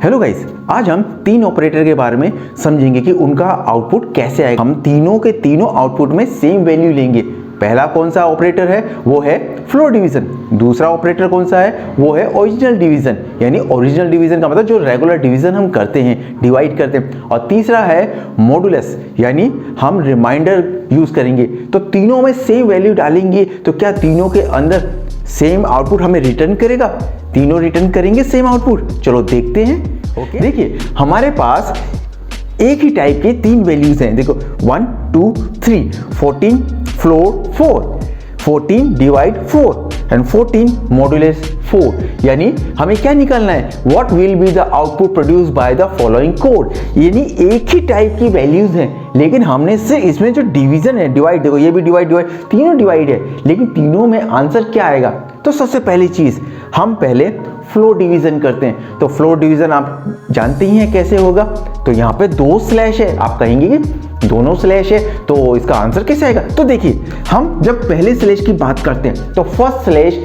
Hello guys, आज हम तीन ऑपरेटर के बारे में समझेंगे कि उनका आउटपुट कैसे आएगा। हम तीनों के तीनों आउटपुट में सेम वैल्यू लेंगे। पहला कौन सा ऑपरेटर है, वो है फ्लोर डिवीजन। दूसरा ऑपरेटर कौन सा है, वो है ओरिजिनल डिवीजन, यानी ओरिजिनल डिवीजन का मतलब जो रेगुलर डिवीजन हम करते हैं, डिवाइड करते हैं। और तीसरा है मॉडुलस, यानी हम रिमाइंडर यूज करेंगे। तो तीनों में सेम वैल्यू डालेंगे तो क्या तीनों के अंदर सेम आउटपुट हमें रिटर्न करेगा? तीनों रिटर्न करेंगे सेम आउटपुट। चलो देखते हैं। देखिए हमारे पास एक ही टाइप के तीन वैल्यूज हैं। देखो 1 2 3, 14 फ्लोर 4, 14 डिवाइड 4 एंड 14 मॉडुलस 4। यानी हमें क्या निकालना है, what will be the output produce by the following code. यानी एक ही टाइप की वैल्यूज हैं, लेकिन हमने से इसमें जो डिवीजन है, डिवाइड, देखो ये भी डिवाइड, तीनों डिवाइड है, लेकिन तीनों में आंसर क्या आएगा। तो सबसे पहली चीज हम पहले फ्लोर डिवीजन करते हैं। तो फ्लोर डिवीजन आप जानते ही हैं कैसे होगा। तो यहाँ पे दो स्लैश है, आप कहेंगे कि दोनों स्लैश है तो इसका आंसर कैसे आएगा। तो देखिए हम जब पहले स्लैश की बात करते हैं तो फर्स्ट स्लैश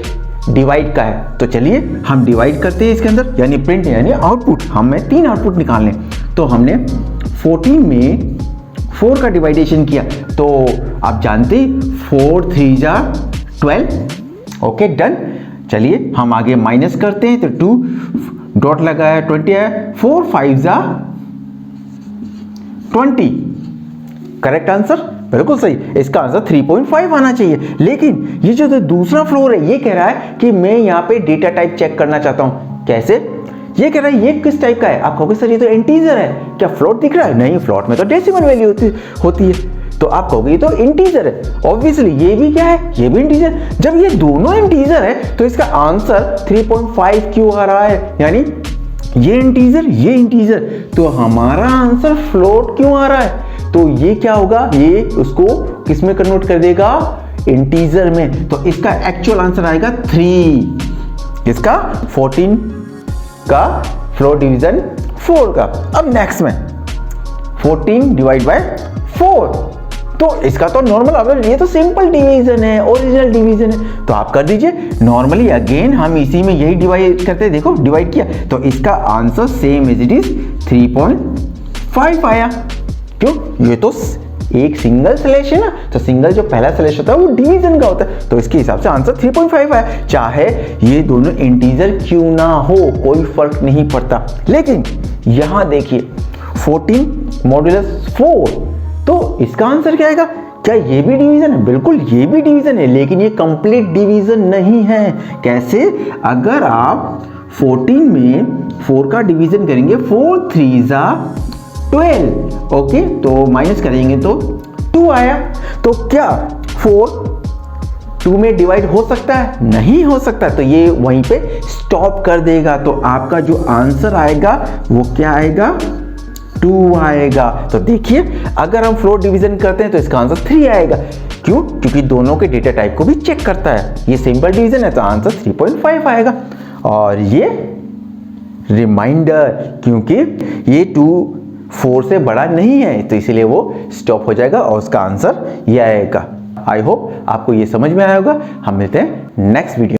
डिवाइड का है। तो चलिए हम डिवाइड करते हैं इसके अंदर, यानी प्रिंट यानी आउटपुट। हमें तीन आउटपुट निकालने, तो हमने 14 में 4 का डिवाइडेशन किया। तो आप जानते 4 3 जा 12। Okay done. चलिए हम आगे माइनस करते हैं। तो 2 डॉट लगाया 20 है, 4 5 जा 20। करेक्ट आंसर, बिल्कुल सही। इसका आंसर 3.5 आना चाहिए। लेकिन ये जो दूसरा फ्लोर है ये कह रहा है कि मैं यहाँ पे डेटा टाइप चेक करना चाहता हूँ। कैसे? ये कह रहा है ये किस टाइप का है। आप कहोगे सर ये तो इंटीजर है, क्या फ्लोट दिख रहा है? नहीं, फ्लोट में तो डेसिमल वैल्यू होती है। तो आप कहोगे ये तो इंटीजर है। ऑब्वियसली ये भी क्या है, ये भी इंटीजर। जब ये दोनों इंटीजर है तो इसका आंसर 3.5 क्यों आ रहा है? यानी ये इंटीजर ये इंटीजर, तो हमारा आंसर फ्लोट क्यों आ रहा है? तो ये क्या होगा, ये उसको किस में कन्वर्ट कर देगा, इंटीजर में। तो इसका एक्चुअल आंसर आएगा 3। इसका 14 का फ्लोर डिवीजन 4 का। अब नेक्स्ट में 14 डिवाइड बाय 4, तो इसका तो नॉर्मल, अगर ये तो सिंपल डिवीजन है, ओरिजिनल डिवीजन है, तो आप कर दीजिए नॉर्मली। अगेन हम इसी में यही डिवाइड करते हैं। देखो डिवाइड किया तो इसका answer same as it is 3.5 आया। क्यों? ये तो एक सिंगल स्लैश है ना, तो सिंगल जो पहला स्लैश होता है वो डिवीजन का होता है, तो इसके हिसाब से आंसर 3.5 आया। चाहे ये दोनों इंटीजर क्यों ना हो, कोई फर्क नहीं पड़ता। लेकिन यहां देखिए 14 मॉडुलस 4, तो इसका आंसर क्या आएगा? क्या ये भी डिवीजन है? बिल्कुल ये भी डिवीजन है, लेकिन ये कंप्लीट डिवीजन नहीं है। कैसे? अगर आप 14 में 4 का डिवीजन करेंगे, 4 3 जा 12। ओके, तो माइनस करेंगे तो 2 आया। तो क्या 4 2 में डिवाइड हो सकता है? नहीं हो सकता। तो ये वहीं पे स्टॉप कर देगा। तो आपका जो आंसर आएगा वो क्या आएगा, 2 आएगा। तो देखिए अगर हम फ्लोर डिवीजन करते हैं तो इसका आंसर 3 आएगा। क्यों? क्योंकि दोनों के डेटा टाइप को भी चेक करता है। ये सिंपल डिवीजन है तो आंसर 3.5 आएगा। और ये रिमाइंडर, क्योंकि ये 2 4 से बड़ा नहीं है, तो इसलिए वो स्टॉप हो जाएगा और उसका आंसर ये आएगा। आई होप आपको ये समझ में आया होगा। हम मिलते हैं नेक्स्ट वीडियो।